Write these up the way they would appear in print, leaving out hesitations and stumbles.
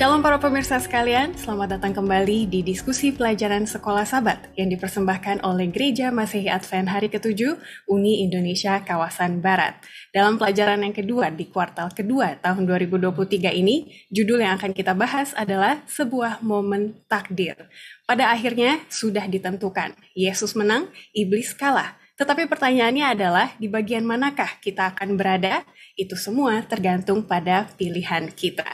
Shalom para pemirsa sekalian, selamat datang kembali di diskusi pelajaran Sekolah Sabat yang dipersembahkan oleh Gereja Masehi Advent Hari ke-7 Uni Indonesia Kawasan Barat. Dalam pelajaran yang kedua di kuartal kedua tahun 2023 ini, judul yang akan kita bahas adalah sebuah momen takdir. Pada akhirnya sudah ditentukan, Yesus menang, iblis kalah. Tetapi pertanyaannya adalah di bagian manakah kita akan berada? Itu semua tergantung pada pilihan kita.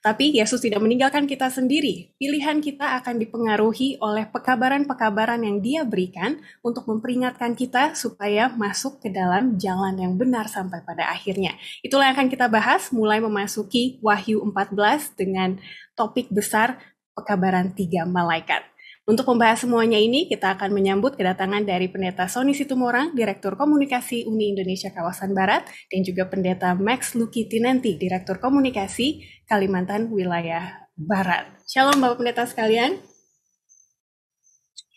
Tapi Yesus tidak meninggalkan kita sendiri. Pilihan kita akan dipengaruhi oleh pekabaran-pekabaran yang Dia berikan untuk memperingatkan kita supaya masuk ke dalam jalan yang benar sampai pada akhirnya. Itulah yang akan kita bahas mulai memasuki Wahyu 14 dengan topik besar pekabaran 3 malaikat. Untuk membahas semuanya ini, kita akan menyambut kedatangan dari Pendeta Sony Situmorang, Direktur Komunikasi Uni Indonesia Kawasan Barat, dan juga Pendeta Max Lucky Tinenti, Direktur Komunikasi Kalimantan Wilayah Barat. Shalom Bapak Pendeta sekalian.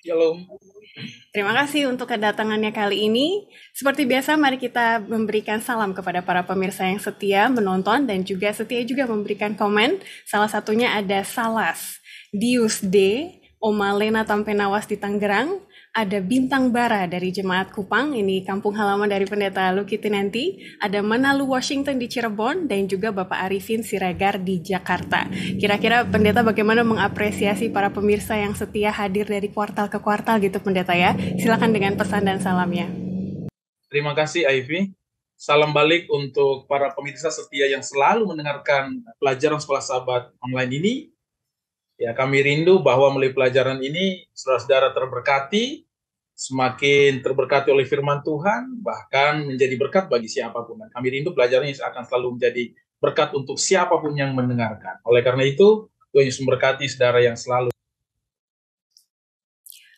Shalom. Terima kasih untuk kedatangannya kali ini. Seperti biasa, mari kita memberikan salam kepada para pemirsa yang setia menonton dan juga setia juga memberikan komen. Salah satunya ada Salas, Dius D, Oma Lena Tampenawas di Tangerang, ada Bintang Bara dari Jemaat Kupang, ini kampung halaman dari Pendeta Lucky Tinenti, ada Manalu Washington di Cirebon, dan juga Bapak Arifin Siregar di Jakarta. Kira-kira Pendeta bagaimana mengapresiasi para pemirsa yang setia hadir dari kuartal ke kuartal gitu Pendeta ya? Silakan dengan pesan dan salamnya. Terima kasih Ivy. Salam balik untuk para pemirsa setia yang selalu mendengarkan pelajaran Sekolah Sabat online ini. Ya, kami rindu bahwa melalui pelajaran ini saudara-saudara terberkati, semakin terberkati oleh firman Tuhan, bahkan menjadi berkat bagi siapapun. Dan kami rindu pelajaran ini akan selalu menjadi berkat untuk siapapun yang mendengarkan. Oleh karena itu, Tuhan Yesus memberkati saudara yang selalu.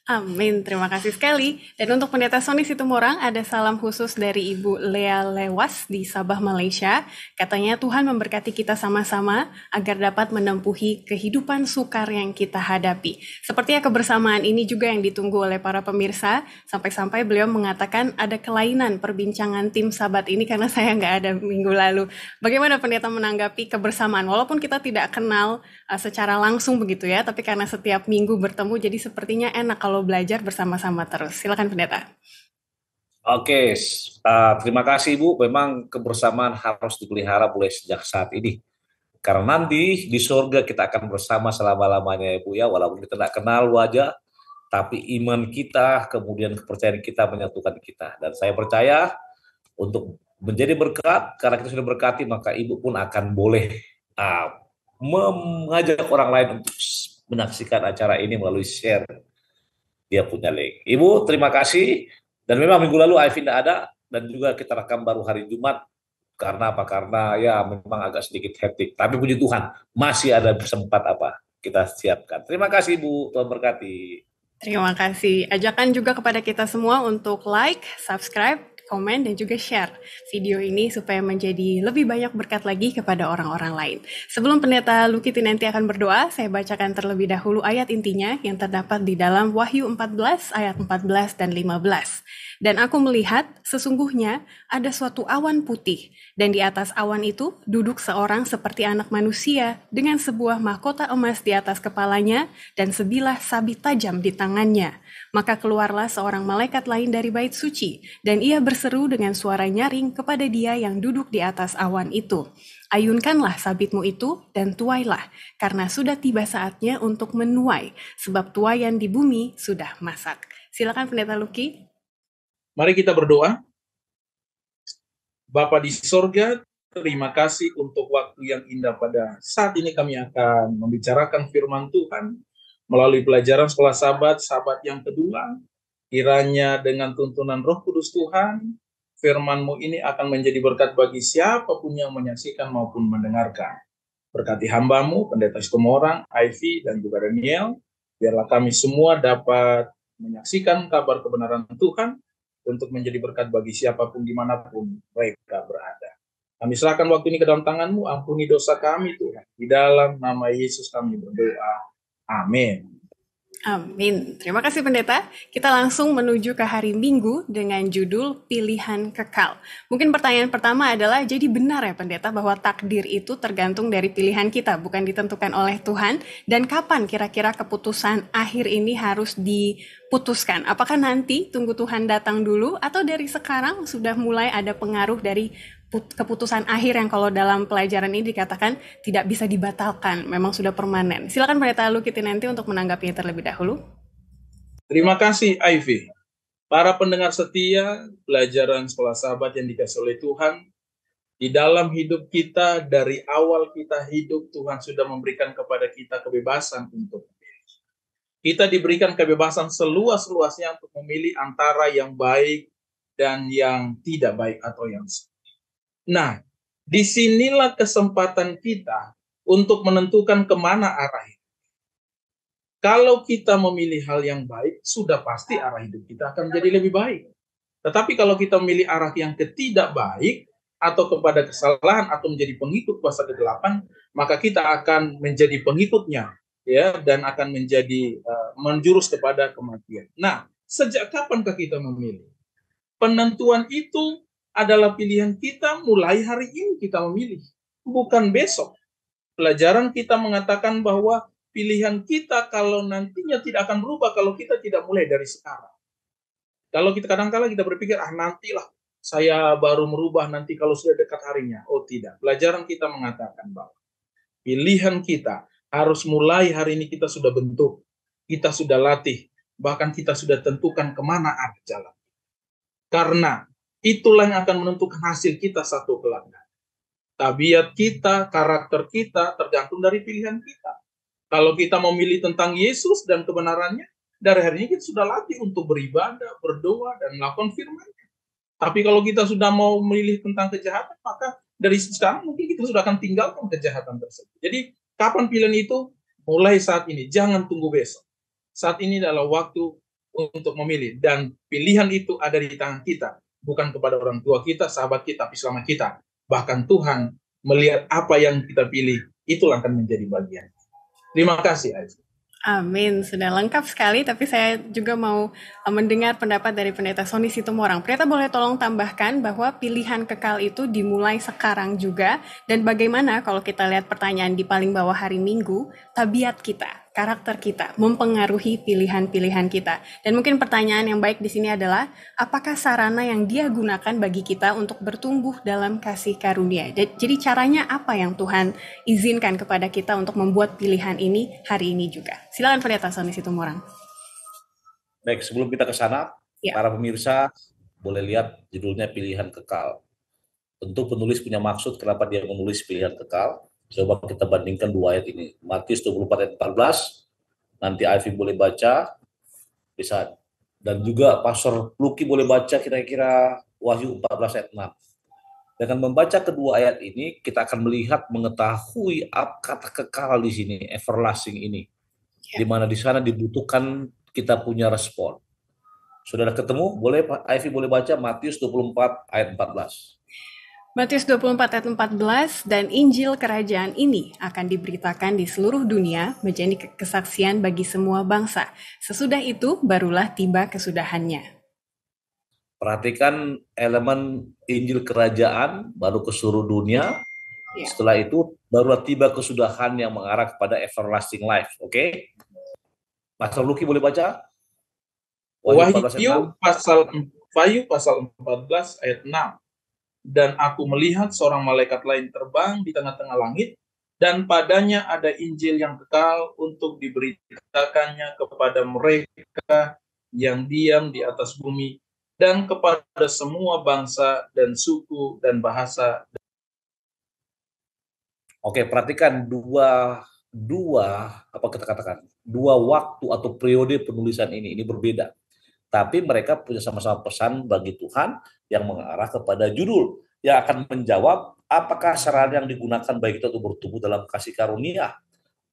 Amin, terima kasih sekali. Dan untuk Pendeta Sony Situmorang, ada salam khusus dari Ibu Lea Lewas di Sabah, Malaysia. Katanya Tuhan memberkati kita sama-sama agar dapat menempuhi kehidupan sukar yang kita hadapi. Sepertinya kebersamaan ini juga yang ditunggu oleh para pemirsa, sampai-sampai beliau mengatakan ada kelainan perbincangan tim Sabat ini karena saya nggak ada minggu lalu. Bagaimana Pendeta menanggapi kebersamaan? Walaupun kita tidak kenal secara langsung begitu ya, tapi karena setiap minggu bertemu, jadi sepertinya enak kalau belajar bersama-sama terus. Silakan Pendeta. Oke, terima kasih Ibu. Memang kebersamaan harus dipelihara mulai sejak saat ini. Karena nanti di surga kita akan bersama selama-lamanya Ibu ya. Walaupun kita tidak kenal wajah, tapi iman kita, kemudian kepercayaan kita menyatukan kita. Dan saya percaya untuk menjadi berkat, karena kita sudah berkati, maka Ibu pun akan boleh mengajak orang lain untuk menyaksikan acara ini melalui share. Dia punya link. Ibu, terima kasih. Dan memang minggu lalu Ivy tidak ada, dan juga kita rekam baru hari Jumat. Karena apa? Karena ya memang agak sedikit hektik. Tapi puji Tuhan, masih ada sempat kita siapkan. Terima kasih Ibu, Tuhan berkati. Terima kasih. Ajakan juga kepada kita semua untuk like, subscribe, komen, dan juga share video ini supaya menjadi lebih banyak berkat lagi kepada orang-orang lain. Sebelum Pendeta Lucky Tinenti akan berdoa, saya bacakan terlebih dahulu ayat intinya yang terdapat di dalam Wahyu 14 ayat 14 dan 15. Dan aku melihat sesungguhnya ada suatu awan putih, dan di atas awan itu duduk seorang seperti anak manusia dengan sebuah mahkota emas di atas kepalanya dan sebilah sabit tajam di tangannya. Maka keluarlah seorang malaikat lain dari bait suci, dan ia berseru dengan suara nyaring kepada dia yang duduk di atas awan itu. Ayunkanlah sabitmu itu dan tuailah, karena sudah tiba saatnya untuk menuai, sebab tuaian di bumi sudah masak. Silakan Pendeta Lucky. Mari kita berdoa. Bapa di sorga, terima kasih untuk waktu yang indah pada saat ini kami akan membicarakan firman Tuhan melalui pelajaran Sekolah Sabat, Sabat yang kedua. Kiranya dengan tuntunan Roh Kudus Tuhan, firman-Mu ini akan menjadi berkat bagi siapapun yang menyaksikan maupun mendengarkan. Berkati hamba-Mu, Pendeta Situmorang, Ivy, dan juga Daniel, biarlah kami semua dapat menyaksikan kabar kebenaran Tuhan, untuk menjadi berkat bagi siapapun dimanapun mereka berada. Kami serahkan waktu ini ke dalam tangan-Mu, ampuni dosa kami Tuhan. Di dalam nama Yesus kami berdoa. Amin. Amin. Terima kasih Pendeta. Kita langsung menuju ke hari Minggu dengan judul Pilihan Kekal. Mungkin pertanyaan pertama adalah, jadi benar ya Pendeta bahwa takdir itu tergantung dari pilihan kita, bukan ditentukan oleh Tuhan? Dan kapan kira-kira keputusan akhir ini harus diputuskan? Apakah nanti tunggu Tuhan datang dulu, atau dari sekarang sudah mulai ada pengaruh dari keputusan akhir yang kalau dalam pelajaran ini dikatakan tidak bisa dibatalkan, memang sudah permanen. Silakan Pendeta Luki Tinenti untuk menanggapinya terlebih dahulu. Terima kasih Ivy. Para pendengar setia, pelajaran sekolah sahabat yang dikasih oleh Tuhan, di dalam hidup kita, dari awal kita hidup, Tuhan sudah memberikan kepada kita kebebasan untuk memilih. Kita diberikan kebebasan seluas-luasnya untuk memilih antara yang baik dan yang tidak baik atau yang salah. Nah, disinilah kesempatan kita untuk menentukan kemana arah hidup. Kalau kita memilih hal yang baik, sudah pasti arah hidup kita akan menjadi lebih baik. Tetapi kalau kita memilih arah yang ketidak baik, atau kepada kesalahan, atau menjadi pengikut kuasa kegelapan, maka kita akan menjadi pengikutnya, ya, dan akan menjadi menjurus kepada kematian. Nah, sejak kapankah kita memilih? Penentuan itu adalah pilihan kita mulai hari ini kita memilih, bukan besok. Pelajaran kita mengatakan bahwa pilihan kita kalau nantinya tidak akan berubah kalau kita tidak mulai dari sekarang. Kalau kita kadang-kala kita berpikir, nantilah saya baru merubah nanti kalau sudah dekat harinya. Oh tidak, pelajaran kita mengatakan bahwa pilihan kita harus mulai hari ini kita sudah bentuk, kita sudah latih, bahkan kita sudah tentukan kemana arah jalan. Karena itulah yang akan menentukan hasil kita satu kelak. Tabiat kita, karakter kita tergantung dari pilihan kita. Kalau kita memilih tentang Yesus dan kebenarannya, dari hari ini kita sudah latih untuk beribadah, berdoa, dan melakukan firman-Nya. Tapi kalau kita sudah mau memilih tentang kejahatan, maka dari sekarang mungkin kita sudah akan tinggalkan kejahatan tersebut. Jadi, kapan pilihan itu? Mulai saat ini, jangan tunggu besok. Saat ini adalah waktu untuk memilih, dan pilihan itu ada di tangan kita, bukan kepada orang tua kita, sahabat kita, tapi selama kita. Bahkan Tuhan melihat apa yang kita pilih, itulah akan menjadi bagian. Terima kasih, Aisyah. Amin, sudah lengkap sekali, tapi saya juga mau mendengar pendapat dari Pendeta Sony Situmorang. Pendeta boleh tolong tambahkan bahwa pilihan kekal itu dimulai sekarang juga, dan bagaimana kalau kita lihat pertanyaan di paling bawah hari Minggu, tabiat kita, karakter kita, mempengaruhi pilihan-pilihan kita. Dan mungkin pertanyaan yang baik di sini adalah, apakah sarana yang Dia gunakan bagi kita untuk bertumbuh dalam kasih karunia? Jadi caranya apa yang Tuhan izinkan kepada kita untuk membuat pilihan ini hari ini juga? Silakan Pendeta Sony Situmorang. Baik, sebelum kita ke sana, para pemirsa boleh lihat judulnya Pilihan Kekal. Tentu penulis punya maksud kenapa dia menulis pilihan kekal. Coba kita bandingkan dua ayat ini. Matius 24 ayat 14, nanti Ivy boleh baca, bisa, dan juga Pastor Luki boleh baca kira-kira Wahyu 14 ayat 6. Dengan membaca kedua ayat ini, kita akan melihat, mengetahui kata kekal di sini, everlasting ini. Di mana di sana dibutuhkan kita punya respon. Saudara ketemu? Boleh Ivy boleh baca Matius 24 ayat 14. Matius 24 ayat 14, dan Injil Kerajaan ini akan diberitakan di seluruh dunia menjadi kesaksian bagi semua bangsa. Sesudah itu barulah tiba kesudahannya. Perhatikan elemen Injil Kerajaan baru ke seluruh dunia. Setelah itu barulah tiba kesudahan yang mengarah kepada everlasting life. Oke? Pastor Luki boleh baca? Wahyu pasal 14 ayat 6. Dan aku melihat seorang malaikat lain terbang di tengah-tengah langit, dan padanya ada Injil yang kekal untuk diberitakannya kepada mereka yang diam di atas bumi, dan kepada semua bangsa dan suku dan bahasa. Oke, perhatikan dua waktu atau periode penulisan ini berbeda. Tapi mereka punya sama-sama pesan bagi Tuhan yang mengarah kepada judul yang akan menjawab apakah sarana yang digunakan bagi kita untuk bertumbuh dalam kasih karunia.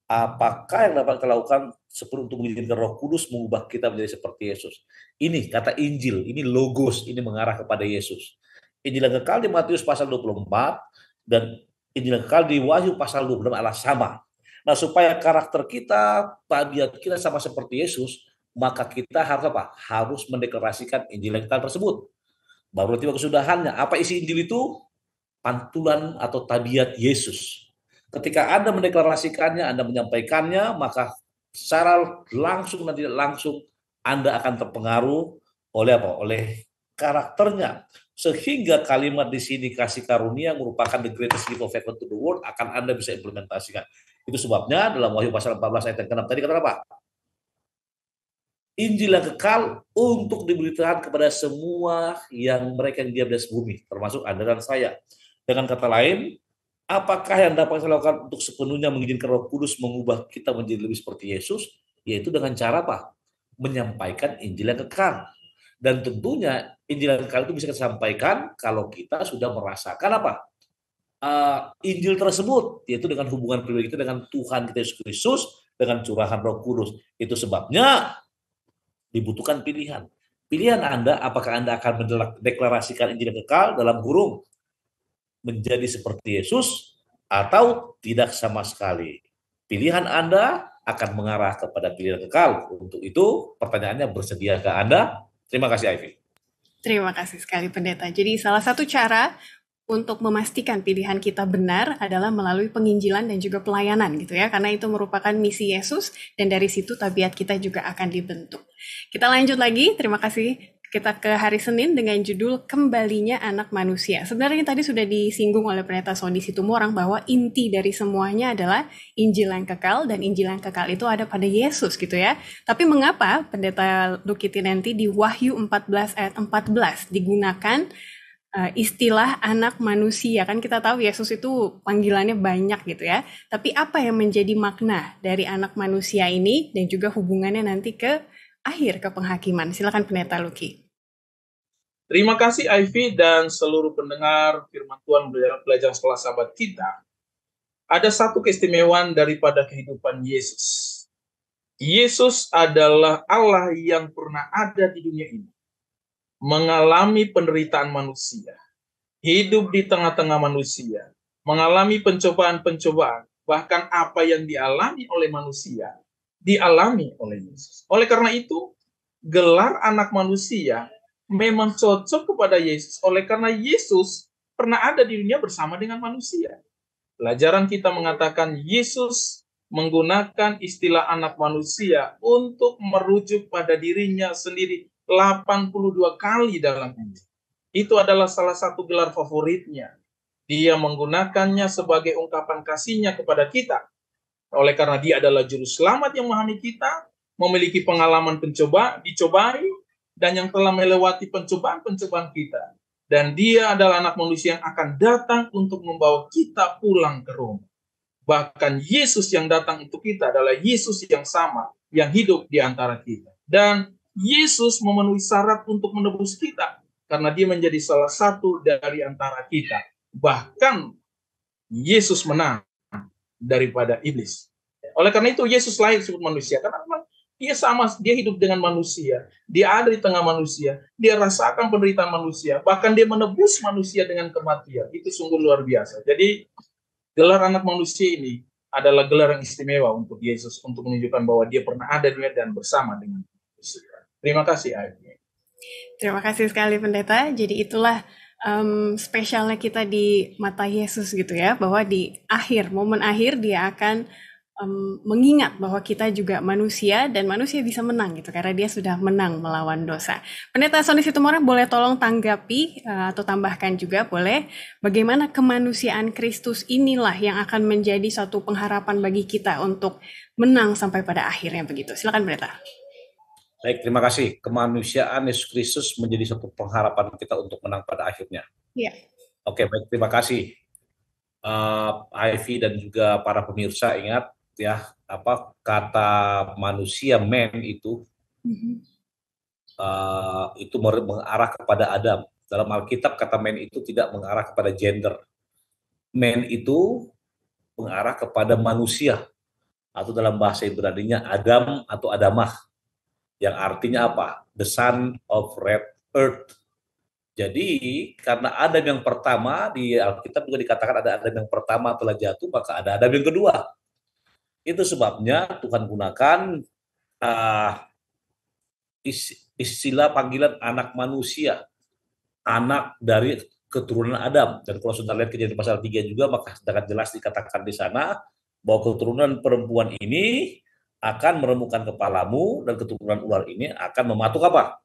Apakah yang dapat kita lakukan seperti untuk mengizinkan Roh Kudus mengubah kita menjadi seperti Yesus. Ini kata Injil, ini logos, ini mengarah kepada Yesus. Injil yang kekal di Matius pasal 24 dan Injil yang kekal di Wahyu pasal 26 adalah sama. Nah, supaya karakter kita, tabiat kita sama seperti Yesus, maka kita harus apa? Harus mendeklarasikan Injil yang kekal tersebut. Baru nanti kesudahannya. Apa isi Injil itu? Pantulan atau tabiat Yesus. Ketika Anda mendeklarasikannya, Anda menyampaikannya, maka secara langsung dan tidak langsung Anda akan terpengaruh oleh apa? Oleh karakternya. Sehingga kalimat di sini kasih karunia merupakan the greatest gift of heaven to the world akan Anda bisa implementasikan. Itu sebabnya dalam Wahyu pasal 14 ayat yang ke-6 tadi kata apa? Injil yang kekal untuk diberitakan kepada semua yang mereka yang diam di atas bumi, termasuk Anda dan saya. Dengan kata lain, apakah yang dapat saya lakukan untuk sepenuhnya mengizinkan Roh Kudus mengubah kita menjadi lebih seperti Yesus? Yaitu dengan cara apa? Menyampaikan Injil yang kekal. Dan tentunya Injil yang kekal itu bisa kita sampaikan kalau kita sudah merasakan apa? Injil tersebut, yaitu dengan hubungan pribadi kita dengan Tuhan kita Yesus Kristus, dengan curahan Roh Kudus. Itu sebabnya dibutuhkan pilihan. Pilihan Anda, apakah Anda akan mendeklarasikan Injil yang kekal dalam kurung menjadi seperti Yesus atau tidak sama sekali. Pilihan Anda akan mengarah kepada pilihan kekal. Untuk itu, pertanyaannya, bersediakah Anda? Terima kasih, Ivy. Terima kasih sekali, Pendeta. Jadi salah satu cara untuk memastikan pilihan kita benar adalah melalui penginjilan dan juga pelayanan gitu ya, karena itu merupakan misi Yesus dan dari situ tabiat kita juga akan dibentuk. Kita lanjut lagi, terima kasih. Kita ke hari Senin dengan judul Kembalinya Anak Manusia. Sebenarnya tadi sudah disinggung oleh Pendeta Sony Situmorang bahwa inti dari semuanya adalah Injil yang kekal, dan Injil yang kekal itu ada pada Yesus gitu ya. Tapi mengapa Pendeta Lucky Tinenti di Wahyu 14 ayat 14 digunakan istilah anak manusia? Kan kita tahu Yesus itu panggilannya banyak gitu ya. Tapi apa yang menjadi makna dari anak manusia ini dan juga hubungannya nanti ke akhir ke penghakiman? Silakan Pendeta Lucky. Terima kasih Ivy dan seluruh pendengar firman Tuhan belajar sekolah sahabat kita. Ada satu keistimewaan daripada kehidupan Yesus. Yesus adalah Allah yang pernah ada di dunia ini, mengalami penderitaan manusia, hidup di tengah-tengah manusia, mengalami pencobaan-pencobaan, bahkan apa yang dialami oleh manusia, dialami oleh Yesus. Oleh karena itu, gelar anak manusia memang cocok kepada Yesus, oleh karena Yesus pernah ada di dunia bersama dengan manusia. Pelajaran kita mengatakan Yesus menggunakan istilah anak manusia untuk merujuk pada dirinya sendiri 82 kali dalam Injil. Itu adalah salah satu gelar favoritnya. Dia menggunakannya sebagai ungkapan kasihnya kepada kita. Oleh karena dia adalah juru selamat yang memahami kita, memiliki pengalaman dicobai, dan yang telah melewati pencobaan-pencobaan kita. Dan dia adalah anak manusia yang akan datang untuk membawa kita pulang ke rumah. Bahkan Yesus yang datang untuk kita adalah Yesus yang sama, yang hidup di antara kita. Dan Yesus memenuhi syarat untuk menebus kita, karena dia menjadi salah satu dari antara kita. Bahkan Yesus menang daripada iblis. Oleh karena itu Yesus lahir disebut manusia, karena memang dia sama, dia hidup dengan manusia, dia ada di tengah manusia, dia rasakan penderitaan manusia, bahkan dia menebus manusia dengan kematian. Itu sungguh luar biasa. Jadi gelar anak manusia ini adalah gelar yang istimewa untuk Yesus, untuk menunjukkan bahwa dia pernah ada di dunia dan bersama dengan manusia. Terima kasih, Ivy. Terima kasih sekali Pendeta. Jadi itulah spesialnya kita di mata Yesus gitu ya, bahwa di akhir, momen akhir dia akan mengingat bahwa kita juga manusia dan manusia bisa menang gitu karena dia sudah menang melawan dosa. Pendeta Sony Situmorang boleh tolong tanggapi atau tambahkan juga boleh, bagaimana kemanusiaan Kristus inilah yang akan menjadi satu pengharapan bagi kita untuk menang sampai pada akhirnya begitu. Silakan Pendeta. Baik, terima kasih. Kemanusiaan Yesus Kristus menjadi satu pengharapan kita untuk menang pada akhirnya. Iya. Oke, baik, terima kasih. Ivy dan juga para pemirsa, ingat ya, apa kata manusia man itu itu mengarah kepada Adam. Dalam Alkitab kata man itu tidak mengarah kepada gender. Man itu mengarah kepada manusia, atau dalam bahasa Ibrani-nya Adam atau Adamah, yang artinya apa? The son of red earth. Jadi karena Adam yang pertama, di Alkitab juga dikatakan ada Adam yang pertama telah jatuh, maka ada Adam yang kedua. Itu sebabnya Tuhan gunakan uh, istilah panggilan anak manusia, anak dari keturunan Adam. Dan kalau sudah lihat Kejadian pasal 3 juga, maka sangat jelas dikatakan di sana bahwa keturunan perempuan ini akan meremukkan kepalamu dan keturunan ular ini akan mematuk apa?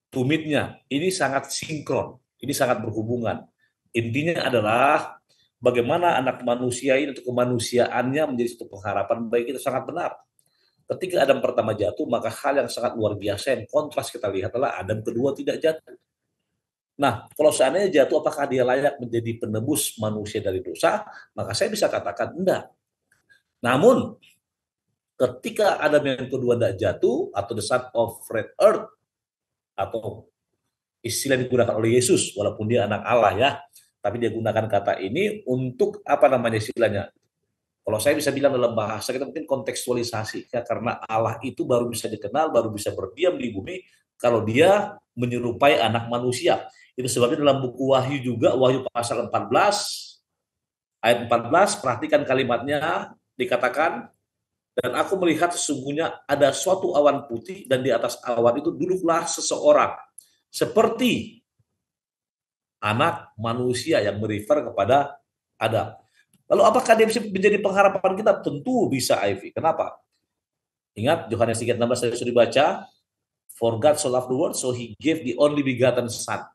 Tumitnya. Ini sangat sinkron, ini sangat berhubungan. Intinya adalah bagaimana anak manusia ini untuk kemanusiaannya menjadi satu pengharapan bagi kita, sangat benar. Ketika Adam pertama jatuh, maka hal yang sangat luar biasa yang kontras kita lihat adalah Adam kedua tidak jatuh. Nah, kalau seandainya jatuh, apakah dia layak menjadi penebus manusia dari dosa? Maka saya bisa katakan enggak. Namun, ketika Adam yang kedua tidak jatuh, atau the son of red earth, atau istilah yang digunakan oleh Yesus, walaupun dia anak Allah ya, tapi dia gunakan kata ini untuk apa namanya istilahnya? Kalau saya bisa bilang dalam bahasa kita mungkin kontekstualisasi, ya, karena Allah itu baru bisa dikenal, baru bisa berdiam di bumi kalau dia menyerupai anak manusia. Itu sebabnya dalam buku Wahyu juga, Wahyu pasal 14, ayat 14, perhatikan kalimatnya, dikatakan, dan aku melihat sesungguhnya ada suatu awan putih, dan di atas awan itu duduklah seseorang, seperti anak manusia yang merefer kepada Adam. Lalu apakah dia bisa menjadi pengharapan kita? Tentu bisa, Ivy. Kenapa? Ingat Yohanes 3:16 saya sudah dibaca, for God so loved the world, so he gave the only begotten son,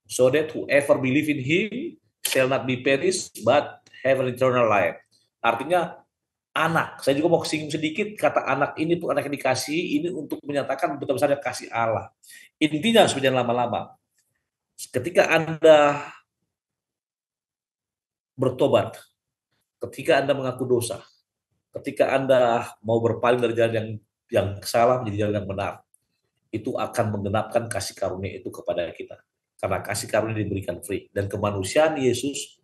so that whoever believe in him shall not be perished, but have an eternal life. Artinya anak. Saya juga mau singgung sedikit, kata anak ini, anak yang dikasih, ini untuk menyatakan betapa besarnya kasih Allah. Intinya sebenarnya lama-lama, ketika Anda bertobat, ketika Anda mengaku dosa, ketika Anda mau berpaling dari jalan yang salah menjadi jalan yang benar, itu akan menggenapkan kasih karunia itu kepada kita. Karena kasih karunia diberikan free. Dan kemanusiaan Yesus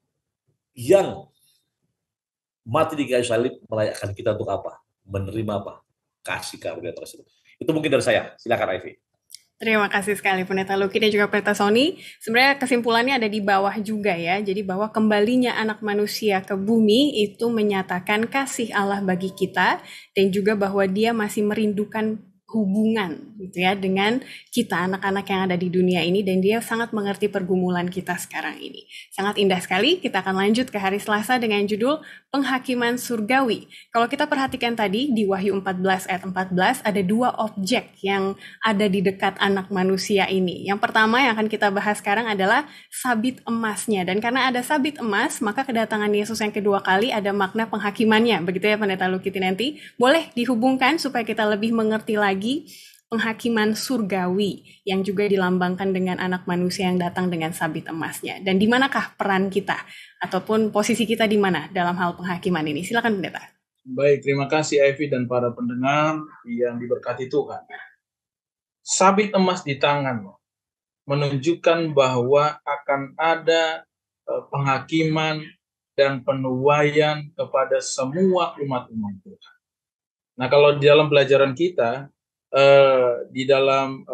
yang mati di kayu salib melayakkan kita untuk apa? Menerima apa? Kasih karunia tersebut. Itu mungkin dari saya. Silakan, Ivy. Terima kasih sekali Pendeta Lucky dan juga Pendeta Sony. Sebenarnya kesimpulannya ada di bawah juga ya. Jadi bahwa kembalinya anak manusia ke bumi itu menyatakan kasih Allah bagi kita dan juga bahwa dia masih merindukan hubungan gitu ya dengan kita anak-anak yang ada di dunia ini dan dia sangat mengerti pergumulan kita sekarang ini. Sangat indah sekali. Kita akan lanjut ke hari Selasa dengan judul Penghakiman Surgawi. Kalau kita perhatikan tadi di Wahyu 14 ayat 14 ada dua objek yang ada di dekat anak manusia ini. Yang pertama yang akan kita bahas sekarang adalah sabit emasnya, dan karena ada sabit emas maka kedatangan Yesus yang kedua kali ada makna penghakimannya. Begitu ya Pendeta Lucky nanti. Boleh dihubungkan supaya kita lebih mengerti lagi penghakiman surgawi yang juga dilambangkan dengan anak manusia yang datang dengan sabit emasnya. Dan di manakah peran kita ataupun posisi kita di mana dalam hal penghakiman ini? Silakan Pendeta. Baik, terima kasih Ivy dan para pendengar yang diberkati Tuhan. Sabit emas di tangan menunjukkan bahwa akan ada penghakiman dan penuaian kepada semua umat-umat Tuhan. Nah, kalau di dalam pelajaran kita di dalam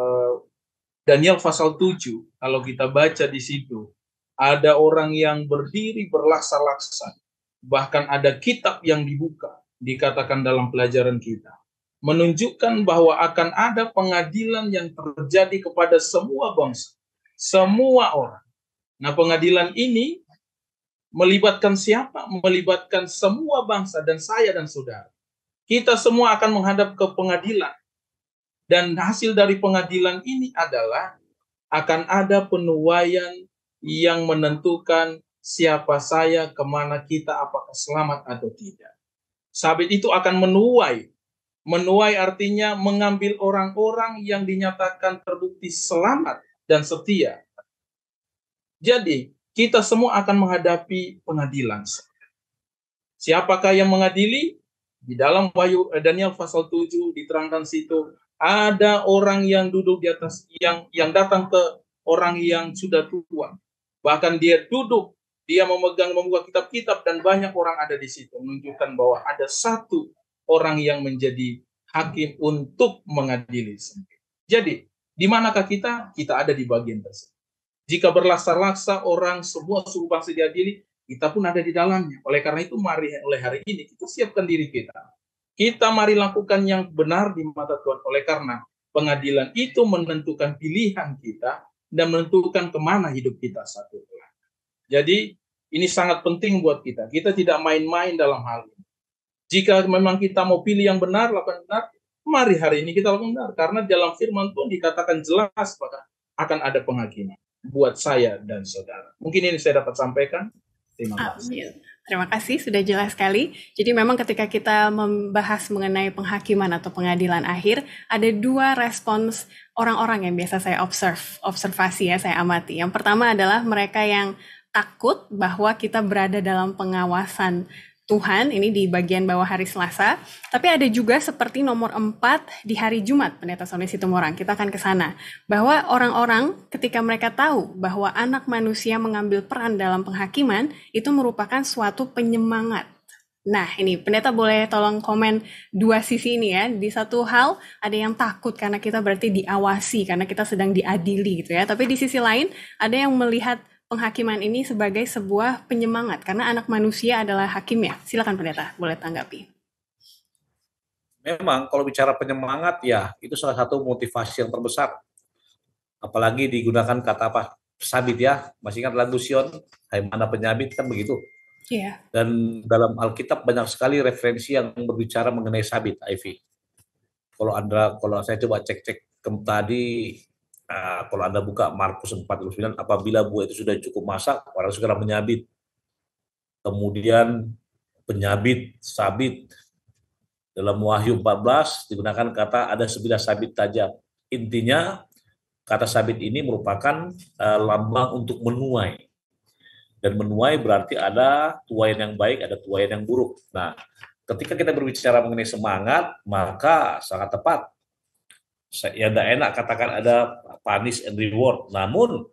Daniel pasal 7, kalau kita baca di situ, ada orang yang berdiri berlaksa-laksa, bahkan ada kitab yang dibuka, dikatakan dalam pelajaran kita, menunjukkan bahwa akan ada pengadilan yang terjadi kepada semua bangsa, semua orang. Nah, pengadilan ini melibatkan siapa? Melibatkan semua bangsa dan saya dan saudara. Kita semua akan menghadap ke pengadilan. Dan hasil dari pengadilan ini adalah akan ada penuaian yang menentukan siapa saya, kemana kita, apakah selamat atau tidak. Sabit itu akan menuai. Menuai artinya mengambil orang-orang yang dinyatakan terbukti selamat dan setia. Jadi, kita semua akan menghadapi pengadilan. Siapakah yang mengadili? Di dalam Wahyu Daniel pasal 7 diterangkan situ, ada orang yang duduk di atas, yang datang ke orang yang sudah tua. Bahkan dia duduk, dia membuka kitab-kitab dan banyak orang ada di situ. Menunjukkan bahwa ada satu orang yang menjadi hakim untuk mengadili. Jadi, di manakah kita? Kita ada di bagian tersebut. Jika berlaksa-laksa orang semua suruh bangsa diadili, kita pun ada di dalamnya. Oleh karena itu, mari oleh hari ini kita siapkan diri kita. Kita mari lakukan yang benar di mata Tuhan. Oleh karena pengadilan itu menentukan pilihan kita dan menentukan kemana hidup kita satu. Jadi ini sangat penting buat kita. Kita tidak main-main dalam hal ini. Jika memang kita mau pilih yang benar, lakukan benar, mari hari ini kita lakukan benar. Karena dalam firman Tuhan dikatakan jelas bahwa akan ada penghakiman buat saya dan saudara. Mungkin ini saya dapat sampaikan. Terima kasih. Amin. Terima kasih, sudah jelas sekali. Jadi memang ketika kita membahas mengenai penghakiman atau pengadilan akhir, ada dua respons orang-orang yang biasa saya observasi ya, saya amati. Yang pertama adalah mereka yang takut bahwa kita berada dalam pengawasan Tuhan, ini di bagian bawah hari Selasa. Tapi ada juga seperti nomor 4 di hari Jumat, Pendeta Sony Situmorang. Kita akan ke sana. Bahwa orang-orang ketika mereka tahu bahwa anak manusia mengambil peran dalam penghakiman, itu merupakan suatu penyemangat. Nah, ini Pendeta boleh tolong komen dua sisi ini ya. Di satu hal, ada yang takut karena kita berarti diawasi, karena kita sedang diadili gitu ya. Tapi di sisi lain, ada yang melihat penghakiman ini sebagai sebuah penyemangat karena anak manusia adalah hakim ya. Silakan Pendeta, boleh tanggapi. Memang kalau bicara penyemangat ya itu salah satu motivasi yang terbesar. Apalagi digunakan kata apa? Sabit ya. Masih ingat lagu Sion? Hai mana penyabit kan begitu. Iya. Dan dalam Alkitab banyak sekali referensi yang berbicara mengenai sabit, Ivy. Kalau saya coba cek tadi. Kalau Anda buka Markus 4:9, apabila buah itu sudah cukup masak, orang segera menyabit. Kemudian penyabit, sabit. Dalam Wahyu 14 digunakan kata ada sebilah sabit tajam. Intinya kata sabit ini merupakan lambang untuk menuai. Dan menuai berarti ada tuaian yang baik, ada tuaian yang buruk. Nah, ketika kita berbicara mengenai semangat, maka sangat tepat. Ya tidak enak katakan ada punish and reward. Namun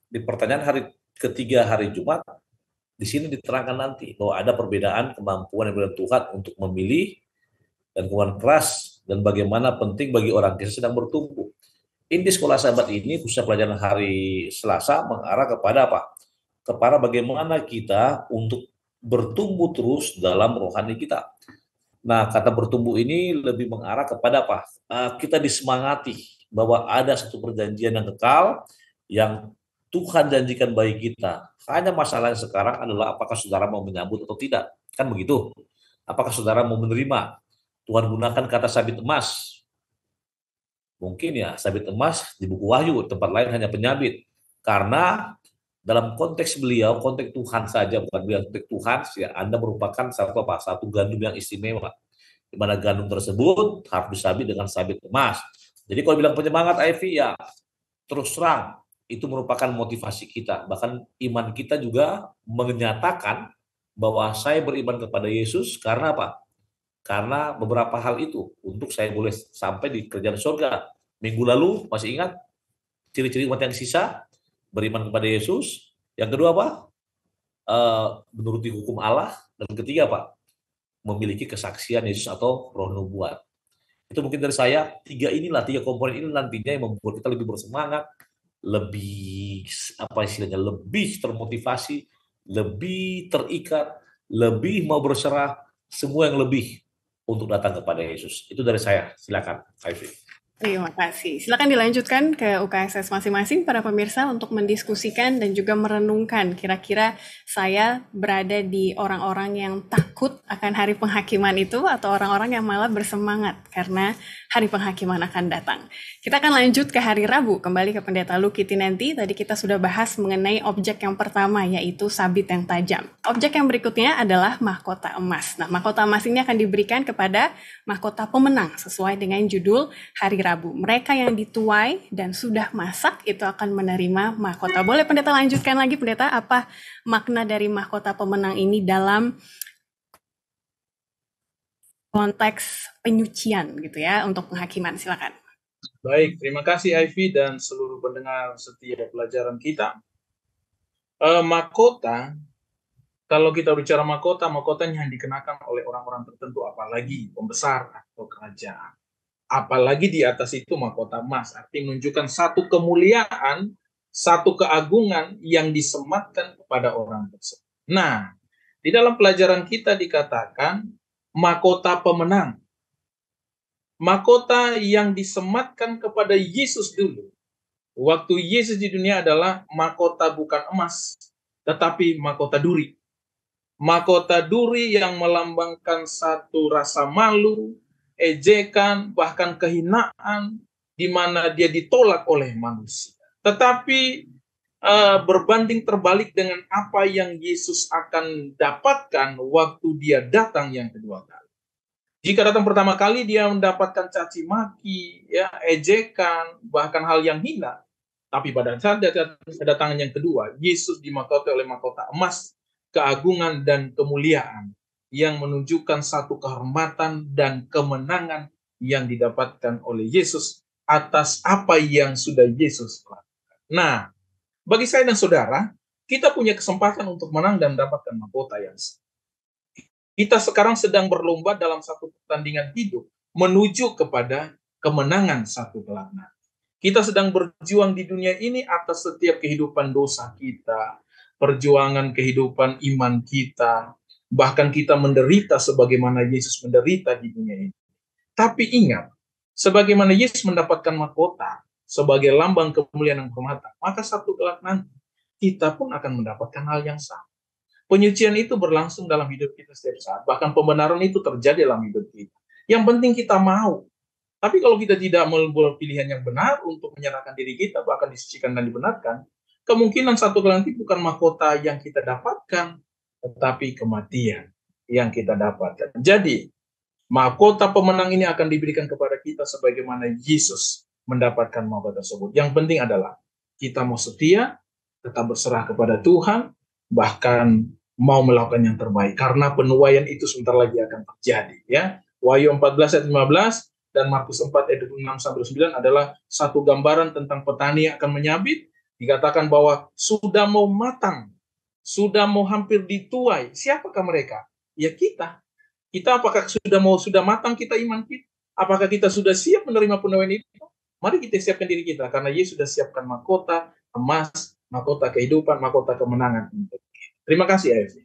di pertanyaan hari ketiga hari Jumat, di sini diterangkan nanti bahwa ada perbedaan kemampuan yang Tuhan untuk memilih dan kemampuan keras dan bagaimana penting bagi orang yang sedang bertumbuh. Inti sekolah sahabat ini, khususnya pelajaran hari Selasa, mengarah kepada apa? Kepada bagaimana kita untuk bertumbuh terus dalam rohani kita. Nah, kata bertumbuh ini lebih mengarah kepada apa? Kita disemangati bahwa ada satu perjanjian yang kekal yang Tuhan janjikan bagi kita. Hanya masalahnya sekarang adalah apakah saudara mau menyambut atau tidak. Kan begitu? Apakah saudara mau menerima? Tuhan gunakan kata sabit emas. Mungkin ya sabit emas di buku Wahyu, tempat lain hanya penyabit. Karena dalam konteks beliau, konteks Tuhan saja, bukan bilang konteks Tuhan, ya Anda merupakan satu gandum yang istimewa. Di mana gandum tersebut harus disabit dengan sabit emas. Jadi kalau bilang penyemangat Ivy, ya terus terang, itu merupakan motivasi kita. Bahkan iman kita juga menyatakan bahwa saya beriman kepada Yesus karena apa? Karena beberapa hal itu, untuk saya boleh sampai di kerajaan surga. Minggu lalu, masih ingat? Ciri-ciri umat yang sisa, beriman kepada Yesus. Yang kedua apa? Menuruti hukum Allah. Dan ketiga apa? Memiliki kesaksian Yesus atau roh nubuat. Itu mungkin dari saya, tiga komponen ini nantinya yang membuat kita lebih bersemangat, lebih lebih termotivasi, lebih terikat, lebih mau berserah, semua yang lebih untuk datang kepada Yesus. Itu dari saya. Silakan, Ivy. Terima kasih. Silakan dilanjutkan ke UKSS masing-masing para pemirsa untuk mendiskusikan dan juga merenungkan kira-kira saya berada di orang-orang yang takut akan hari penghakiman itu atau orang-orang yang malah bersemangat karena hari penghakiman akan datang. Kita akan lanjut ke hari Rabu, kembali ke Pendeta Luki Tinenti. Tadi kita sudah bahas mengenai objek yang pertama, yaitu sabit yang tajam. Objek yang berikutnya adalah mahkota emas. Nah, mahkota emas ini akan diberikan kepada mahkota pemenang sesuai dengan judul hari Rabu. Mereka yang dituai dan sudah masak itu akan menerima mahkota. Boleh Pendeta lanjutkan lagi, Pendeta, apa makna dari mahkota pemenang ini dalam konteks penyucian gitu ya untuk penghakiman? Silakan. Baik, terima kasih Ivy dan seluruh pendengar setiap pelajaran kita. Mahkota, kalau kita bicara mahkota yang dikenakan oleh orang-orang tertentu, apalagi pembesar atau kerajaan. Apalagi di atas itu mahkota emas, artinya menunjukkan satu kemuliaan, satu keagungan yang disematkan kepada orang tersebut. Nah, Di dalam pelajaran kita dikatakan mahkota pemenang. Mahkota yang disematkan kepada Yesus dulu. Waktu Yesus di dunia adalah mahkota bukan emas, tetapi mahkota duri. Mahkota duri yang melambangkan satu rasa malu, ejekan, bahkan kehinaan, di mana dia ditolak oleh manusia. Tetapi berbanding terbalik dengan apa yang Yesus akan dapatkan waktu dia datang yang kedua kali. Jika datang pertama kali dia mendapatkan caci maki, ya, ejekan, bahkan hal yang hina. Tapi pada saat kedatangan yang kedua, Yesus dimahkota oleh mahkota emas, keagungan dan kemuliaan yang menunjukkan satu kehormatan dan kemenangan yang didapatkan oleh Yesus atas apa yang sudah Yesus lakukan. Nah, bagi saya dan saudara, kita punya kesempatan untuk menang dan mendapatkan mahkota yang sama. Kita sekarang sedang berlomba dalam satu pertandingan hidup menuju kepada kemenangan satu kelak nanti. Kita sedang berjuang di dunia ini atas setiap kehidupan dosa kita, perjuangan kehidupan iman kita, bahkan kita menderita sebagaimana Yesus menderita di dunia ini. Tapi ingat, sebagaimana Yesus mendapatkan mahkota sebagai lambang kemuliaan dan kehormatan, maka satu kelak nanti kita pun akan mendapatkan hal yang sama. Penyucian itu berlangsung dalam hidup kita setiap saat. Bahkan pembenaran itu terjadi dalam hidup kita. Yang penting kita mau. Tapi kalau kita tidak membuat pilihan yang benar untuk menyerahkan diri kita, bahkan disucikan dan dibenarkan, kemungkinan satu kali nanti bukan mahkota yang kita dapatkan, tetapi kematian yang kita dapatkan. Jadi, mahkota pemenang ini akan diberikan kepada kita sebagaimana Yesus mendapatkan mahkota tersebut. Yang penting adalah kita mau setia, tetap berserah kepada Tuhan, bahkan mau melakukan yang terbaik, karena penuaian itu sebentar lagi akan terjadi. Ya, Wahyu 14 ayat 15 dan Markus 4 ayat 26 sampai 9 adalah satu gambaran tentang petani yang akan menyabit. Dikatakan bahwa sudah mau matang, sudah mau hampir dituai. Siapakah mereka? Ya kita. Kita apakah sudah matang kita iman kita? Apakah kita sudah siap menerima penuaian itu? Mari kita siapkan diri kita, karena Yesus sudah siapkan mahkota emas, mahkota kehidupan, mahkota kemenangan. Terima kasih, Evi.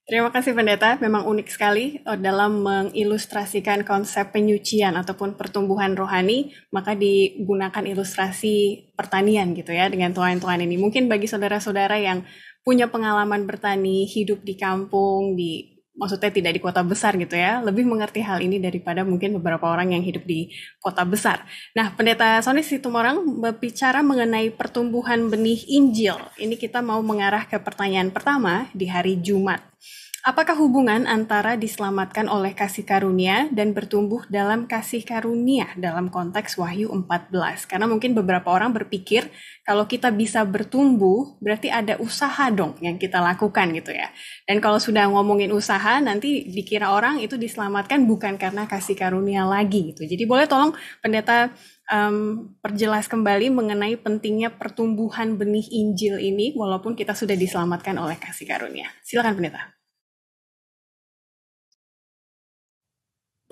Terima kasih Pendeta, memang unik sekali dalam mengilustrasikan konsep penyucian ataupun pertumbuhan rohani, maka digunakan ilustrasi pertanian gitu ya dengan tuhan-tuhan ini. Mungkin bagi saudara-saudara yang punya pengalaman bertani, hidup di kampung, maksudnya tidak di kota besar gitu ya, lebih mengerti hal ini daripada mungkin beberapa orang yang hidup di kota besar. Nah, Pendeta Sony Situmorang berbicara mengenai pertumbuhan benih Injil. Ini kita mau mengarah ke pertanyaan pertama di hari Jumat. Apakah hubungan antara diselamatkan oleh kasih karunia dan bertumbuh dalam kasih karunia dalam konteks Wahyu 14? Karena mungkin beberapa orang berpikir kalau kita bisa bertumbuh berarti ada usaha dong yang kita lakukan gitu ya. Dan kalau sudah ngomongin usaha nanti dikira orang itu diselamatkan bukan karena kasih karunia lagi gitu. Jadi boleh tolong Pendeta perjelas kembali mengenai pentingnya pertumbuhan benih Injil ini walaupun kita sudah diselamatkan oleh kasih karunia. Silakan Pendeta.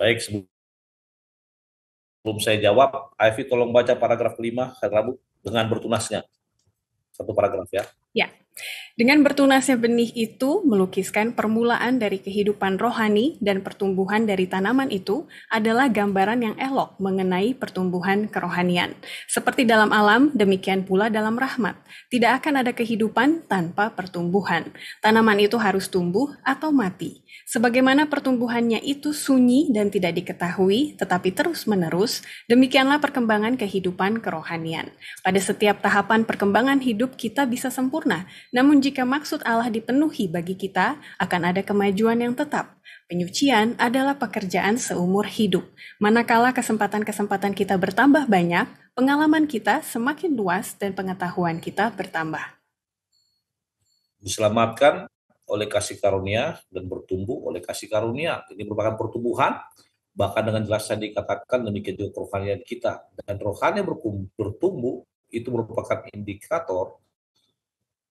Baik, sebelum saya jawab, Ivy tolong baca paragraf 5, Rabu, dengan bertunasnya. Satu paragraf ya. Ya. Dengan bertunasnya benih itu melukiskan permulaan dari kehidupan rohani dan pertumbuhan dari tanaman itu adalah gambaran yang elok mengenai pertumbuhan kerohanian. Seperti dalam alam, demikian pula dalam rahmat. Tidak akan ada kehidupan tanpa pertumbuhan. Tanaman itu harus tumbuh atau mati. Sebagaimana pertumbuhannya itu sunyi dan tidak diketahui, tetapi terus-menerus, demikianlah perkembangan kehidupan kerohanian. Pada setiap tahapan perkembangan hidup kita bisa sempurna, namun jika maksud Allah dipenuhi bagi kita, akan ada kemajuan yang tetap. Penyucian adalah pekerjaan seumur hidup. Manakala kesempatan-kesempatan kita bertambah banyak, pengalaman kita semakin luas dan pengetahuan kita bertambah. Diselamatkan oleh kasih karunia dan bertumbuh oleh kasih karunia. Ini merupakan pertumbuhan, bahkan dengan jelasnya dikatakan demikian juga kerohanian kita. Dan rohani bertumbuh itu merupakan indikator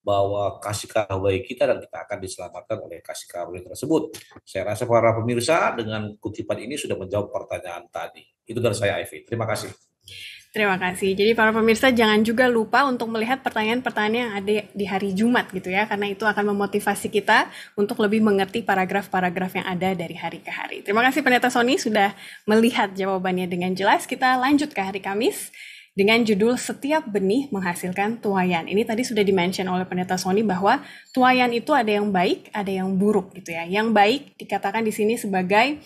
bahwa kasih karunia kita dan kita akan diselamatkan oleh kasih karunia tersebut. Saya rasa para pemirsa dengan kutipan ini sudah menjawab pertanyaan tadi. Itu dari saya, Ivy. Terima kasih. Terima kasih. Jadi para pemirsa jangan juga lupa untuk melihat pertanyaan-pertanyaan yang ada di hari Jumat gitu ya, karena itu akan memotivasi kita untuk lebih mengerti paragraf-paragraf yang ada dari hari ke hari. Terima kasih Pendeta Sony sudah melihat jawabannya dengan jelas. Kita lanjut ke hari Kamis dengan judul Setiap Benih Menghasilkan Tuaian. Ini tadi sudah dimention oleh Pendeta Sony bahwa tuaian itu ada yang baik, ada yang buruk gitu ya. Yang baik dikatakan di sini sebagai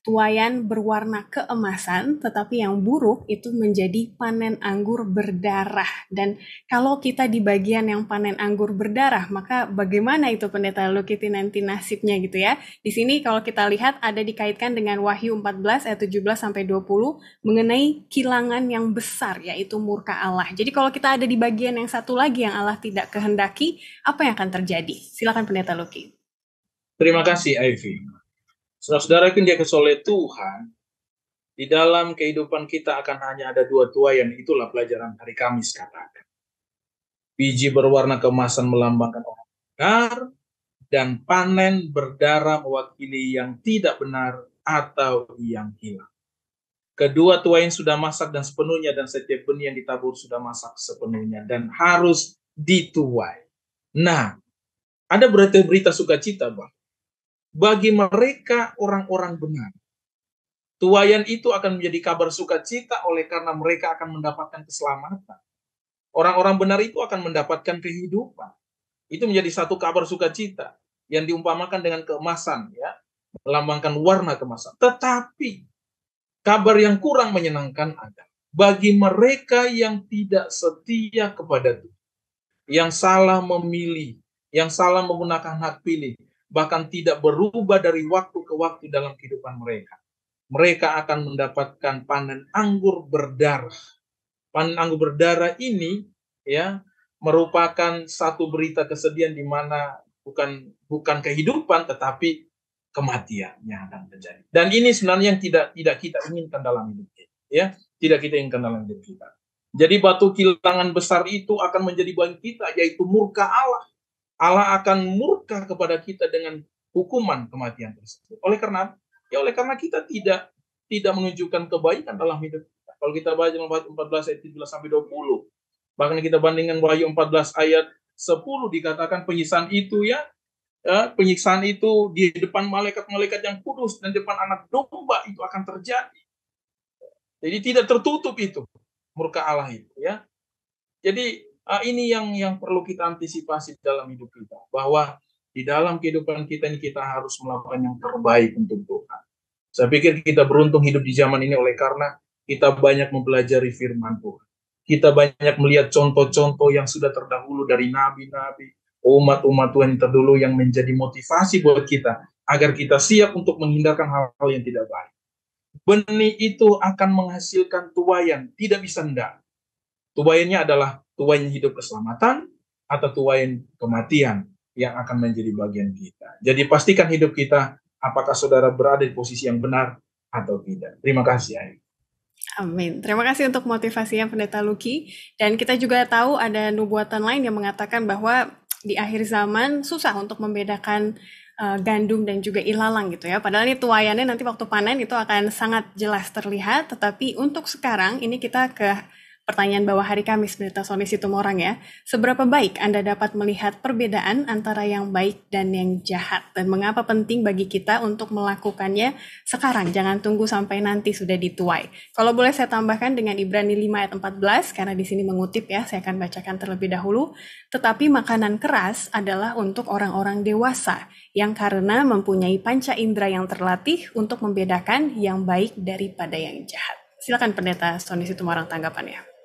tuaian berwarna keemasan, tetapi yang buruk itu menjadi panen anggur berdarah. Dan kalau kita di bagian yang panen anggur berdarah, maka bagaimana itu Pendeta Lukiti nanti nasibnya gitu ya. Di sini kalau kita lihat ada dikaitkan dengan Wahyu 14 ayat 17-20 mengenai kilangan yang besar, yaitu murka Allah. Jadi kalau kita ada di bagian yang satu lagi yang Allah tidak kehendaki, apa yang akan terjadi? Silakan Pendeta Luki. Terima kasih, Ivy. Saudara-saudara yang dikasihi oleh Tuhan, di dalam kehidupan kita akan hanya ada dua tuaian, itulah pelajaran hari Kamis katakan. Biji berwarna keemasan melambangkan orang benar, dan panen berdarah mewakili yang tidak benar atau yang hilang. Kedua tuaian sudah masak dan sepenuhnya, dan setiap benih yang ditabur sudah masak sepenuhnya, dan harus dituai. Nah, ada berita sukacita, Bang. Bagi mereka orang-orang benar, tuaian itu akan menjadi kabar sukacita oleh karena mereka akan mendapatkan keselamatan. Orang-orang benar itu akan mendapatkan kehidupan. Itu menjadi satu kabar sukacita yang diumpamakan dengan keemasan, ya, melambangkan warna keemasan. Tetapi kabar yang kurang menyenangkan ada bagi mereka yang tidak setia kepada Tuhan, yang salah memilih, yang salah menggunakan hak pilih, bahkan tidak berubah dari waktu ke waktu dalam kehidupan mereka. Mereka akan mendapatkan panen anggur berdarah. Panen anggur berdarah ini ya merupakan satu berita kesedihan di mana bukan kehidupan tetapi kematian yang akan terjadi. Dan ini sebenarnya yang tidak kita inginkan dalam hidup kita, ya. Tidak kita inginkan dalam hidup kita. Jadi batu kilangan besar itu akan menjadi bagian kita, yaitu murka Allah. Allah akan murka kepada kita dengan hukuman kematian tersebut. Oleh karena kita tidak menunjukkan kebaikan dalam hidup kita. Kalau kita baca Wahyu 14 ayat 17-20, bahkan kita bandingkan Wahyu 14 ayat 10 dikatakan penyiksaan itu penyiksaan itu di depan malaikat-malaikat yang kudus dan di depan anak domba itu akan terjadi. Jadi tidak tertutup itu murka Allah itu, ya. Jadi ini yang perlu kita antisipasi dalam hidup kita, bahwa di dalam kehidupan kita ini kita harus melakukan yang terbaik untuk Tuhan. Saya pikir kita beruntung hidup di zaman ini oleh karena kita banyak mempelajari firman Tuhan. Kita banyak melihat contoh-contoh yang sudah terdahulu dari nabi-nabi, umat-umat Tuhan yang terdahulu yang menjadi motivasi buat kita agar kita siap untuk menghindarkan hal-hal yang tidak baik. Benih itu akan menghasilkan tuaian, tidak bisa enggak. Tuaiannya adalah tuaian hidup keselamatan atau tuaian kematian yang akan menjadi bagian kita. Jadi pastikan hidup kita, apakah saudara berada di posisi yang benar atau tidak. Terima kasih, Ayu. Amin. Terima kasih untuk motivasinya Pendeta Luki. Dan kita juga tahu ada nubuatan lain yang mengatakan bahwa di akhir zaman susah untuk membedakan gandum dan juga ilalang gitu ya. Padahal ini tuaiannya nanti waktu panen itu akan sangat jelas terlihat. Tetapi untuk sekarang ini kita ke pertanyaan bawah hari Kamis, Pendeta Sony Situmorang ya. Seberapa baik Anda dapat melihat perbedaan antara yang baik dan yang jahat? Dan mengapa penting bagi kita untuk melakukannya sekarang? Jangan tunggu sampai nanti sudah dituai. Kalau boleh saya tambahkan dengan Ibrani 5 ayat 14, karena di sini mengutip ya, saya akan bacakan terlebih dahulu. Tetapi makanan keras adalah untuk orang-orang dewasa, yang karena mempunyai panca indera yang terlatih untuk membedakan yang baik daripada yang jahat. Silakan Pendeta Sony Situmorang tanggapannya.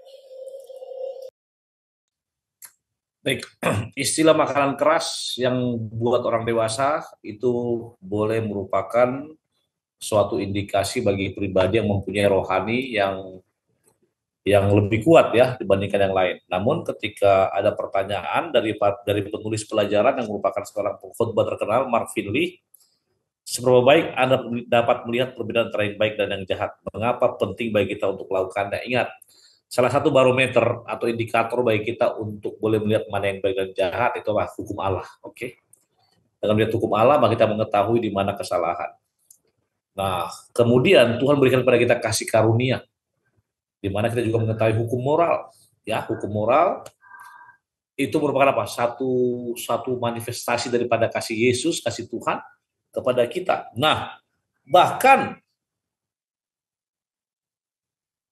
Baik, istilah makanan keras yang buat orang dewasa itu boleh merupakan suatu indikasi bagi pribadi yang mempunyai rohani yang lebih kuat ya dibandingkan yang lain. Namun ketika ada pertanyaan dari penulis pelajaran yang merupakan seorang pengkhotbah terkenal, Mark Finley, seberapa baik Anda dapat melihat perbedaan antara yang baik dan yang jahat? Mengapa penting bagi kita untuk melakukannya? Ingat, salah satu barometer atau indikator bagi kita untuk boleh melihat mana yang baik dan jahat itu adalah hukum Allah. Oke. Dengan melihat hukum Allah, maka kita mengetahui di mana kesalahan. Nah, kemudian Tuhan berikan kepada kita kasih karunia. di mana kita juga mengetahui hukum moral. Ya, hukum moral itu merupakan apa? Satu manifestasi daripada kasih Yesus, kasih Tuhan kepada kita. Nah, bahkan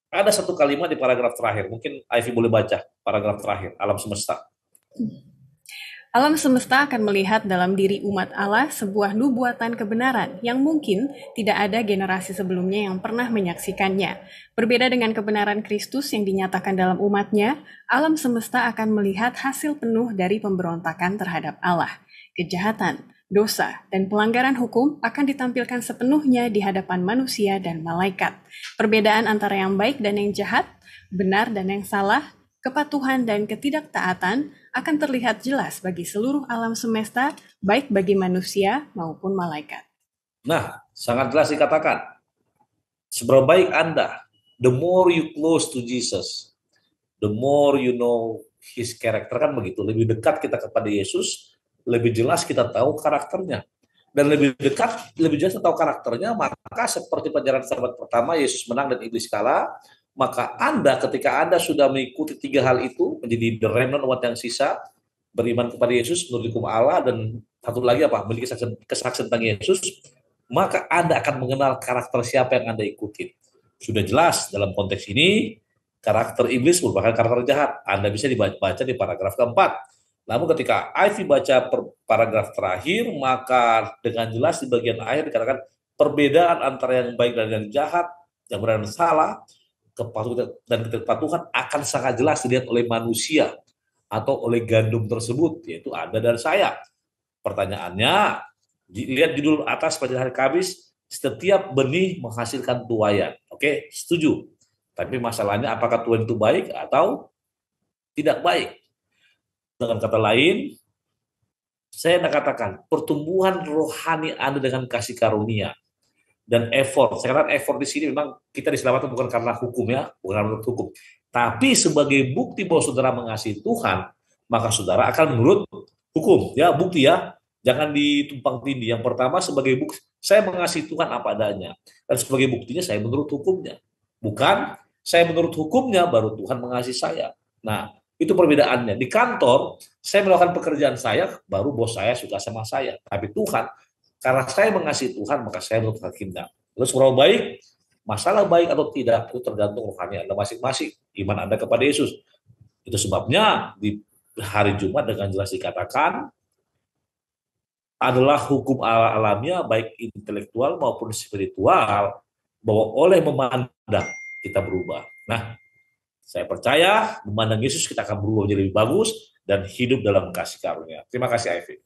ada satu kalimat di paragraf terakhir. Mungkin Ivy boleh baca paragraf terakhir, alam semesta. Alam semesta akan melihat dalam diri umat Allah sebuah nubuatan kebenaran yang mungkin tidak ada generasi sebelumnya yang pernah menyaksikannya. Berbeda dengan kebenaran Kristus yang dinyatakan dalam umatnya, alam semesta akan melihat hasil penuh dari pemberontakan terhadap Allah. Kejahatan, dosa, dan pelanggaran hukum akan ditampilkan sepenuhnya di hadapan manusia dan malaikat. Perbedaan antara yang baik dan yang jahat, benar dan yang salah, kepatuhan dan ketidaktaatan akan terlihat jelas bagi seluruh alam semesta, baik bagi manusia maupun malaikat. Nah, sangat jelas dikatakan, seberapa baik Anda, the more you close to Jesus, the more you know his character, kan begitu. Lebih dekat kita kepada Yesus, lebih jelas kita tahu karakternya. Dan lebih dekat, lebih jelas kita tahu karakternya, maka seperti pelajaran sahabat pertama, Yesus menang dan iblis kalah, maka Anda ketika Anda sudah mengikuti 3 hal itu, menjadi the remnant umat yang sisa, beriman kepada Yesus, menurut hukum Allah, dan satu lagi apa? Memiliki kesaksian tentang Yesus, maka Anda akan mengenal karakter siapa yang Anda ikuti. Sudah jelas dalam konteks ini, karakter iblis merupakan karakter jahat. Anda bisa dibaca di paragraf keempat. Namun ketika Ivy baca paragraf terakhir, maka dengan jelas di bagian akhir dikatakan perbedaan antara yang baik dan yang jahat, yang benar dan salah, kepatuhan dan ketidakpatuhan akan sangat jelas dilihat oleh manusia atau oleh gandum tersebut, yaitu Anda dan saya. Pertanyaannya, lihat judul atas pada hari Kamis, setiap benih menghasilkan tuaian. Oke, setuju. Tapi masalahnya apakah tuaian itu baik atau tidak baik? Dengan kata lain, saya nak katakan pertumbuhan rohani Anda dengan kasih karunia dan effort. Saya katakan effort di sini memang kita diselamatkan bukan karena hukum ya, bukan karena menurut hukum. Tapi sebagai bukti bahwa saudara mengasihi Tuhan, maka saudara akan menurut hukum. Ya, bukti ya. Jangan ditumpang tindih. Yang pertama sebagai bukti, saya mengasihi Tuhan apa adanya. Dan sebagai buktinya saya menurut hukumnya. Bukan saya menurut hukumnya baru Tuhan mengasihi saya. Nah, itu perbedaannya. Di kantor, saya melakukan pekerjaan saya, baru bos saya suka sama saya. Tapi Tuhan, karena saya mengasihi Tuhan, maka saya menurut hakimnya. Terus seberapa baik, masalah baik atau tidak, itu tergantung rohani Anda masing-masing. Iman Anda kepada Yesus. Itu sebabnya di hari Jumat dengan jelas dikatakan, adalah hukum alamiah, baik intelektual maupun spiritual, bahwa oleh memandang kita berubah. Nah, saya percaya memandang Yesus kita akan berubah menjadi lebih bagus dan hidup dalam kasih karunia. Terima kasih, Ivy.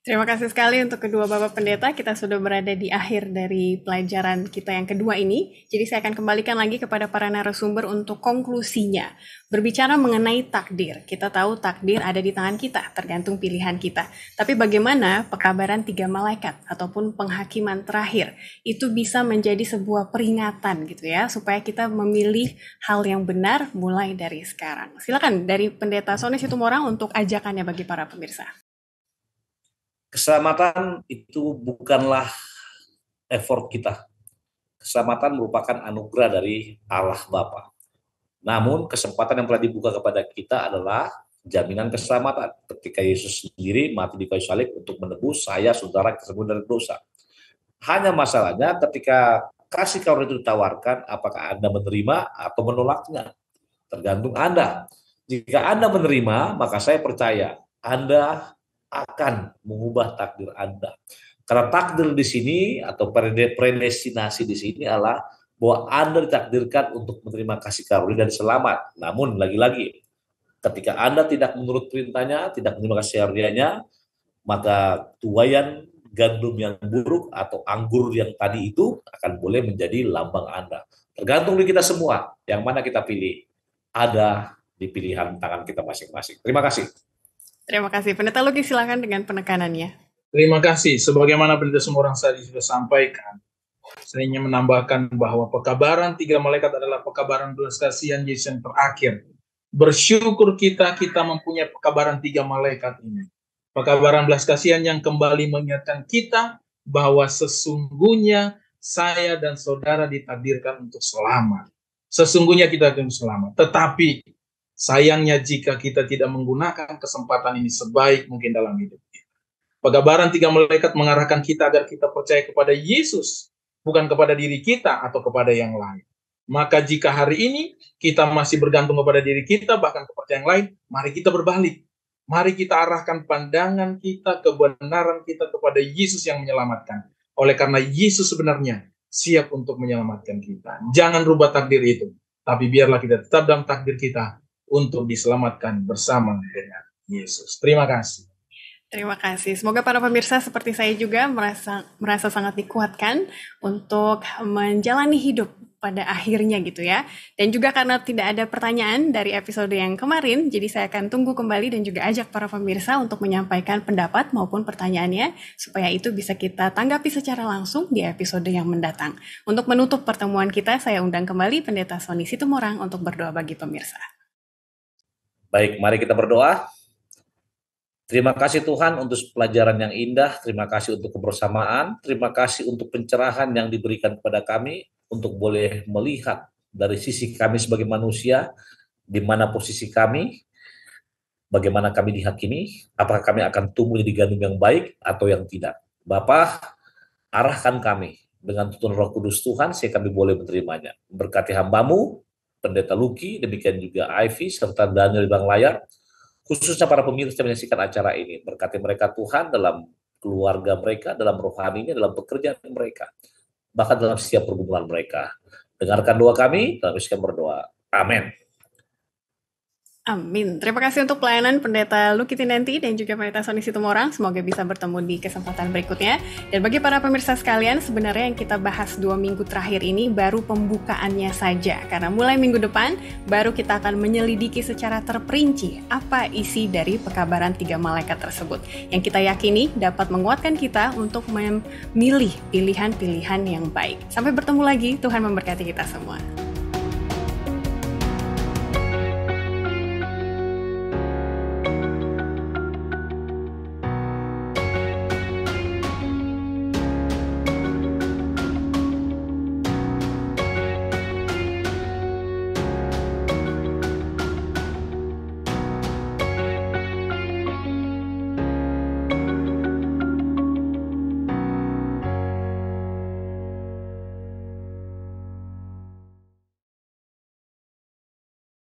Terima kasih sekali untuk kedua Bapak Pendeta. Kita sudah berada di akhir dari pelajaran kita yang kedua ini. Jadi saya akan kembalikan lagi kepada para narasumber untuk konklusinya. Berbicara mengenai takdir. Kita tahu takdir ada di tangan kita, tergantung pilihan kita. Tapi bagaimana pekabaran 3 malaikat ataupun penghakiman terakhir itu bisa menjadi sebuah peringatan gitu ya, supaya kita memilih hal yang benar mulai dari sekarang. Silakan dari Pendeta Sony Situmorang untuk ajakannya bagi para pemirsa. Keselamatan itu bukanlah effort kita. Keselamatan merupakan anugerah dari Allah Bapa. Namun kesempatan yang telah dibuka kepada kita adalah jaminan keselamatan. Ketika Yesus sendiri mati di kayu salib untuk menebus saya, saudara, kesembuhan dari dosa. Hanya masalahnya ketika kasih karunia itu ditawarkan, apakah Anda menerima atau menolaknya? Tergantung Anda. Jika Anda menerima, maka saya percaya Anda akan mengubah takdir Anda. Karena takdir di sini atau predestinasi di sini adalah bahwa Anda ditakdirkan untuk menerima kasih karunia dan selamat. Namun lagi-lagi, ketika Anda tidak menurut perintahnya, tidak menerima kasih karunia-Nya, maka tuaian gandum yang buruk atau anggur yang tadi itu akan boleh menjadi lambang Anda. Tergantung di kita semua, yang mana kita pilih. Ada di pilihan tangan kita masing-masing. Terima kasih. Terima kasih. Pendeta Luki, silakan dengan penekanannya. Terima kasih. Sebagaimana Pendeta Sumorang tadi sudah sampaikan, saya ingin menambahkan bahwa pekabaran 3 malaikat adalah pekabaran belas kasihan Yesus yang terakhir. Bersyukur kita mempunyai pekabaran 3 malaikat ini. Pekabaran belas kasihan yang kembali mengingatkan kita bahwa sesungguhnya saya dan saudara ditakdirkan untuk selamat. sesungguhnya kita akan selamat. Tetapi sayangnya jika kita tidak menggunakan kesempatan ini sebaik mungkin dalam hidup kita. Pengabaran 3 malaikat mengarahkan kita agar kita percaya kepada Yesus, bukan kepada diri kita atau kepada yang lain. Maka jika hari ini kita masih bergantung kepada diri kita, bahkan kepada yang lain, mari kita berbalik. Mari kita arahkan pandangan kita, kebenaran kita kepada Yesus yang menyelamatkan. Oleh karena Yesus sebenarnya siap untuk menyelamatkan kita. Jangan rubah takdir itu, tapi biarlah kita tetap dalam takdir kita untuk diselamatkan bersama dengan Yesus. Terima kasih. Terima kasih. Semoga para pemirsa seperti saya juga merasa sangat dikuatkan untuk menjalani hidup pada akhirnya gitu ya. Dan juga karena tidak ada pertanyaan dari episode yang kemarin, jadi saya akan tunggu kembali dan juga ajak para pemirsa untuk menyampaikan pendapat maupun pertanyaannya supaya itu bisa kita tanggapi secara langsung di episode yang mendatang. Untuk menutup pertemuan kita, saya undang kembali Pendeta Sony Situmorang untuk berdoa bagi pemirsa. Baik, mari kita berdoa. Terima kasih Tuhan untuk pelajaran yang indah, terima kasih untuk kebersamaan, terima kasih untuk pencerahan yang diberikan kepada kami, untuk boleh melihat dari sisi kami sebagai manusia, di mana posisi kami, bagaimana kami dihakimi, apakah kami akan tumbuh di gandum yang baik atau yang tidak. Bapa, arahkan kami dengan tuntunan Roh Kudus Tuhan, sehingga kami boleh menerimanya. Berkati hamba-Mu, Pendeta Luki, demikian juga Ivy, serta Daniel di belakang layar, khususnya para pemirsa yang menyaksikan acara ini. Berkati mereka Tuhan dalam keluarga mereka, dalam rohaninya, dalam pekerjaan mereka, bahkan dalam setiap pergumulan mereka. Dengarkan doa kami, kami akan berdoa. Amin. Amin. Terima kasih untuk pelayanan Pendeta Luki Tinenti dan juga Pendeta Sony Situmorang. Semoga bisa bertemu di kesempatan berikutnya. Dan bagi para pemirsa sekalian, sebenarnya yang kita bahas 2 minggu terakhir ini baru pembukaannya saja. Karena mulai minggu depan, baru kita akan menyelidiki secara terperinci apa isi dari pekabaran 3 malaikat tersebut. Yang kita yakini dapat menguatkan kita untuk memilih pilihan-pilihan yang baik. Sampai bertemu lagi, Tuhan memberkati kita semua.